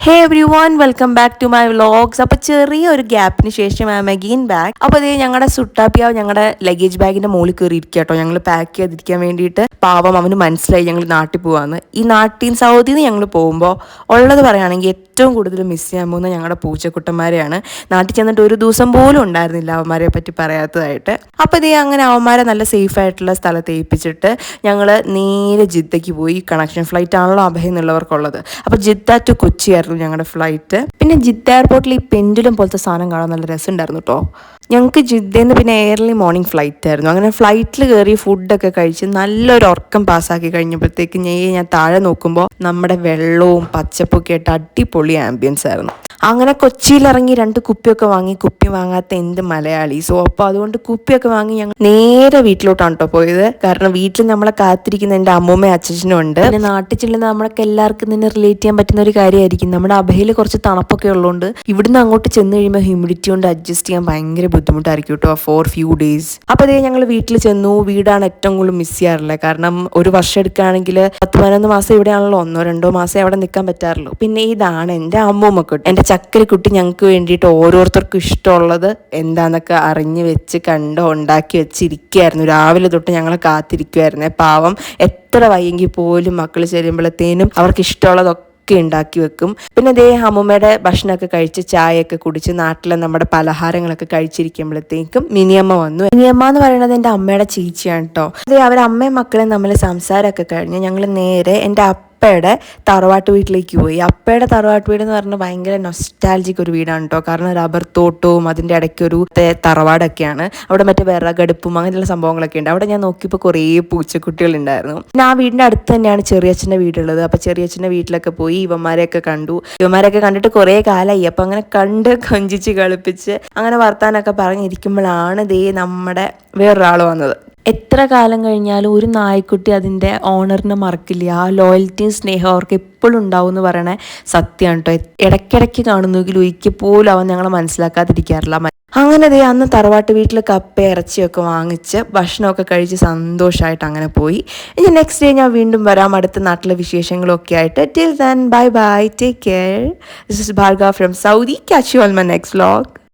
Hey everyone welcome back to my vlogs. അപ്പോൾ ചെറിയൊരു ഗ്യാപ്പിന് ശേഷം ഐ ആം അഗെയിൻ ബാക്ക്. അപ്പോൾ അതേ ഞങ്ങളുടെ സുട്ടാപ്പിയാവ് ഞങ്ങളുടെ ലഗേജ് ബാഗിൻ്റെ മുകളിൽ കയറി ഇരിക്കുക കേട്ടോ. ഞങ്ങൾ പാക്ക് ചെയ്തിരിക്കാൻ വേണ്ടിയിട്ട്. പാവം അവന് മനസ്സിലായി ഞങ്ങൾ നാട്ടിൽ പോകാമെന്ന്. ഈ നാട്ടിൽ സൗദിയിൽ നിന്ന് ഞങ്ങൾ പോകുമ്പോൾ ഉള്ളത് പറയുകയാണെങ്കിൽ ഏറ്റവും കൂടുതൽ മിസ് ചെയ്യാൻ പോകുന്ന ഞങ്ങളുടെ പൂച്ചക്കുട്ടന്മാരെയാണ്. നാട്ടിൽ ചെന്നിട്ട് ഒരു ദിവസം പോലും ഉണ്ടായിരുന്നില്ല അവന്മാരെ പറ്റി പറയാത്തതായിട്ട്. അപ്പോൾ ഇതേ അങ്ങനെ അവന്മാരെ നല്ല സേഫ് ആയിട്ടുള്ള സ്ഥലത്ത് ഏൽപ്പിച്ചിട്ട് ഞങ്ങൾ നേരെ ജിദ്ദയ്ക്ക് പോയി. കണക്ഷൻ ഫ്ലൈറ്റ് ആണല്ലോ അഭയം എന്നുള്ളവർക്കുള്ളത്. അപ്പോൾ ജിദ്ദ ടു കൊച്ചി ആയിരുന്നു ഞങ്ങളുടെ ഫ്ലൈറ്റ്. പിന്നെ ജിദ്ദ എയർപോർട്ടിൽ ഈ പെൻഡുലം പോലത്തെ സാധനം കാണാൻ നല്ല രസമുണ്ടായിരുന്നു കേട്ടോ. ഞങ്ങൾക്ക് ജിദ്ദയിൽ നിന്ന് പിന്നെ എയർലി മോർണിംഗ് ഫ്ലൈറ്റ് ആയിരുന്നു. അങ്ങനെ ഫ്ലൈറ്റിൽ കയറി ഫുഡൊക്കെ കഴിച്ച് നല്ലൊരു ഉറക്കം പാസ്സാക്കി കഴിഞ്ഞപ്പോഴത്തേക്ക് ഞാൻ താഴെ നോക്കുമ്പോൾ നമ്മുടെ വെള്ളവും പച്ചപ്പൊക്കെ ആയിട്ട് അടിപൊളി ആംബിയൻസ് ആയിരുന്നു. അങ്ങനെ കൊച്ചിയിലിറങ്ങി 2 കുപ്പിയൊക്കെ വാങ്ങി. കുപ്പി വാങ്ങാത്ത എന്ത് മലയാളി. സോ അപ്പോൾ അതുകൊണ്ട് കുപ്പിയൊക്കെ വാങ്ങി ഞങ്ങൾ നേരെ വീട്ടിലോട്ടാണ് കേട്ടോ പോയത്. കാരണം വീട്ടിൽ നമ്മളെ കാത്തിരിക്കുന്ന എൻ്റെ അമ്മൂമ്മയും അച്ഛനും ഉണ്ട്. പിന്നെ നാട്ടിൽ ചെല്ലുന്ന നമ്മൾക്ക് എല്ലാവർക്കും തന്നെ റിലേറ്റ് ചെയ്യാൻ പറ്റുന്ന ഒരു കാര്യമായിരിക്കും. നമ്മുടെ അഭയിൽ കുറച്ച് തണുപ്പൊക്കെ ഉള്ളതുകൊണ്ട് ഇവിടുന്ന് അങ്ങോട്ട് ചെന്ന് കഴിയുമ്പോൾ ഹ്യൂമിഡിറ്റി കൊണ്ട് അഡ്ജസ്റ്റ് ചെയ്യാൻ ഭയങ്കര ബുദ്ധിമുട്ടായിരിക്കും കേട്ടോ ഫോർ ഫ്യൂ ഡേയ്സ്. അപ്പോൾ അതേ ഞങ്ങൾ വീട്ടിൽ ചെന്നു. വീടാണ് ഏറ്റവും കൂടുതൽ മിസ് ചെയ്യാറുള്ളത്. കാരണം ഒരു വർഷം എടുക്കുകയാണെങ്കിൽ 10-11 മാസം ഇവിടെയാണല്ലോ, 1-2 മാസം അവിടെ നിൽക്കാൻ പറ്റാറുള്ളൂ. പിന്നെ ഇതാണ് എൻ്റെ അമ്മൂമ്മക്ക്, എൻ്റെ ചക്കരക്കുട്ടി ഞങ്ങൾക്ക് വേണ്ടിയിട്ട് ഓരോരുത്തർക്കും ഇഷ്ടമുള്ളത് എന്താന്നൊക്കെ അറിഞ്ഞ് വെച്ച് കണ്ട് ഉണ്ടാക്കി വെച്ചിരിക്കുകയായിരുന്നു. രാവിലെ തൊട്ട് ഞങ്ങളെ കാത്തിരിക്കുമായിരുന്നേ. പാവം എത്ര വയ്യെങ്കിൽ പോലും മക്കൾ ചെല്ലുമ്പോഴത്തേനും അവർക്ക് ഇഷ്ടമുള്ളതൊക്കെ ഉണ്ടാക്കി വെക്കും. പിന്നെ അതേ അമ്മൂമ്മയുടെ ഭക്ഷണമൊക്കെ കഴിച്ച് ചായയൊക്കെ കുടിച്ച് നാട്ടിലെ നമ്മുടെ പലഹാരങ്ങളൊക്കെ കഴിച്ചിരിക്കുമ്പോഴത്തേക്കും മിനിയമ്മ വന്നു. മിനിയമ്മ എന്ന് പറയുന്നത് എൻ്റെ അമ്മയുടെ ചേച്ചിയാണ് കേട്ടോ. അതേ അവർ അമ്മയും മക്കളും തമ്മിൽ സംസാരമൊക്കെ കഴിഞ്ഞ് ഞങ്ങൾ നേരെ എൻ്റെ അപ്പയുടെ തറവാട്ട് വീട്ടിലേക്ക് പോയി. അപ്പയുടെ തറവാട്ട് വീട് എന്ന് പറഞ്ഞാൽ ഭയങ്കര നൊസ്റ്റാൾജിക് ഒരു വീടാണ് കേട്ടോ. കാരണം റബ്ബർ തോട്ടവും അതിൻ്റെ ഇടയ്ക്കൊരു തറവാടൊക്കെയാണ്. അവിടെ മറ്റേ വിറകടുപ്പും അങ്ങനെയുള്ള സംഭവങ്ങളൊക്കെ ഉണ്ട്. അവിടെ ഞാൻ നോക്കിയപ്പോൾ കുറേ പൂച്ചക്കുട്ടികൾ ഉണ്ടായിരുന്നു. പിന്നെ ആ വീടിൻ്റെ അടുത്ത് തന്നെയാണ് ചെറിയച്ഛൻ്റെ വീടുള്ളത്. അപ്പോൾ ചെറിയച്ഛൻ്റെ വീട്ടിലൊക്കെ പോയി ഇവന്മാരെയൊക്കെ കണ്ടു. ഇവന്മാരെയൊക്കെ കണ്ടിട്ട് കുറേ കാലമായി. അപ്പോൾ അങ്ങനെ കണ്ട് കൊഞ്ചിച്ച് കളിപ്പിച്ച് അങ്ങനെ വർത്താനൊക്കെ പറഞ്ഞിരിക്കുമ്പോഴാണ് ദേ നമ്മുടെ വേറൊരാൾ വന്നത്. എത്ര കാലം കഴിഞ്ഞാലും ഒരു നായ്ക്കുട്ടി അതിൻ്റെ ഓണറിനെ മറക്കില്ല. ആ ലോയൽറ്റിയും സ്നേഹവും അവർക്ക് എപ്പോഴും ഉണ്ടാവും എന്ന് പറയണേ സത്യമാണ് കേട്ടോ. ഇടയ്ക്കിടയ്ക്ക് കാണുന്നെങ്കിലും ഒരിക്കൽ പോലും അവൻ ഞങ്ങളെ മനസ്സിലാക്കാതിരിക്കാറില്ല. അങ്ങനെ ദേ അന്ന് തറവാട്ട് വീട്ടിൽ കപ്പ ഇറച്ചിയൊക്കെ വാങ്ങിച്ച് ഭക്ഷണമൊക്കെ കഴിച്ച് സന്തോഷമായിട്ട് അങ്ങനെ പോയി. ഇനി നെക്സ്റ്റ് ഡേ ഞാൻ വീണ്ടും വരാം അടുത്ത നാട്ടിലെ വിശേഷങ്ങളൊക്കെ ആയിട്ട്. Till then bye bye, take care. This is Bhargava from Saudi. Catch you on my next vlog.